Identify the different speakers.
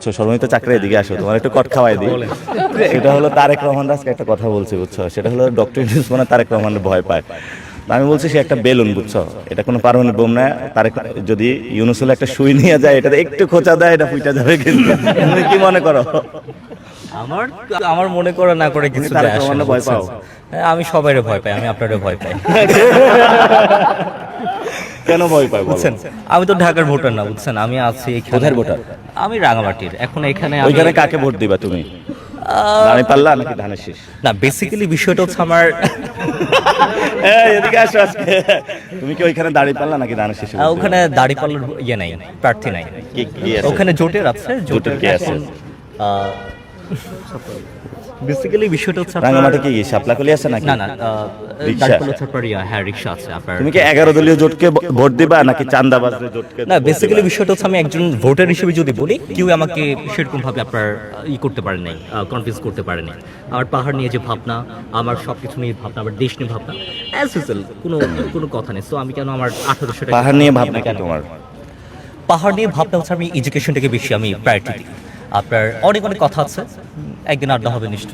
Speaker 1: বুঝছো, সর্বনিত চাকরি এদিকে আসো, তোমার একটু কট খাওয়াই দিই। সেটা হলো তারেক রহমান আজকে একটা কথা বলছে বুঝছো, সেটা হলো ডক্টর ইউনূস মানে তারেক রহমানের ভয় পায়। তা আমি বলছি সে একটা বেলুন বুঝছো, এটা কোনো পারমাণবিক বোম না। তারেক যদি ইউনূস হলে একটা সুই নিয়ে যায়, এটাতে একটু খোঁচা দেয়, এটা ফুইটা যাবে। কিন্তু তুমি কি মনে করো?
Speaker 2: আমার আমার মনে করে না করে কিছু
Speaker 1: তারেক
Speaker 2: যায় আসে না,
Speaker 1: রহমানের ভয়
Speaker 2: বুঝছেন?
Speaker 1: পাও?
Speaker 2: হ্যাঁ, আমি সবাইরে ভয় পাই, আমি আপনারও ভয় পাই।
Speaker 1: কেন ভয় পায় বলো?
Speaker 2: বুঝছেন, আমি তো ঢাকার ভোটার না, বুঝছেন, আমি আছি এখানে।
Speaker 1: কোথায় ভোটার?
Speaker 2: আমি রাঙামাটির। এখন এখানে আমি
Speaker 1: ওইখানে কাকে ভোট দিবা তুমি? দাঁড়িপাল্লা নাকি ধানের শীষ?
Speaker 2: না, বেসিক্যালি বিষয়টা হচ্ছে আমার
Speaker 1: এই, এদিকে আসো আজকে। তুমি কি ওইখানে দাঁড়িপাল্লা নাকি ধানের শীষ?
Speaker 2: ওখানে দাড়িপাল্লার ইয়ে নাই, প্রার্থী নাই।
Speaker 1: কি আছে?
Speaker 2: ওখানে জোটের আছে,
Speaker 1: জোটের কে আছে?
Speaker 2: বেসিক্যালি বিষয়টা হচ্ছে আপনার-
Speaker 1: রাঙ্গামাটি কি শাপলাকলি আছে নাকি?
Speaker 2: না না,
Speaker 1: রিক্সা?
Speaker 2: দাড়িপাল্লা ছাড়ার হ্যাঁ, রিক্সা আছে আপনার।
Speaker 1: তুমি কি 11 দলীয় জোটকে ভোট দিবা নাকি চান্দাবাজদের জোটকে?
Speaker 2: না, বেসিক্যালি বিষয়টা হচ্ছে আমি একজন ভোটার হিসেবে যদি বলি, কেউ আমাকে সেরকম ভাবে আপনার করতে পারে নাই, কনভিন্স করতে পারে নাই। আমার পাহাড় নিয়ে যে ভাবনা, আমার সবকিছু নিয়ে ভাবনা, আমার দেশ নিয়ে ভাবনা, অ্যাজ ইউজুয়াল কোনো কোনো কথা নেই। সো আমি কেন আমার 1800 টাকা
Speaker 1: পাহাড় নিয়ে ভাবনা কেন তোমার?
Speaker 2: পাহাড় নিয়ে ভাবনা হচ্ছে আমি এডুকেশনটাকে বেশি আমি প্রায়োরিটি দিই। আপনার অনেক অনেক কথা আছে, একদিন আড্ডা হবে নিশ্চয়ই।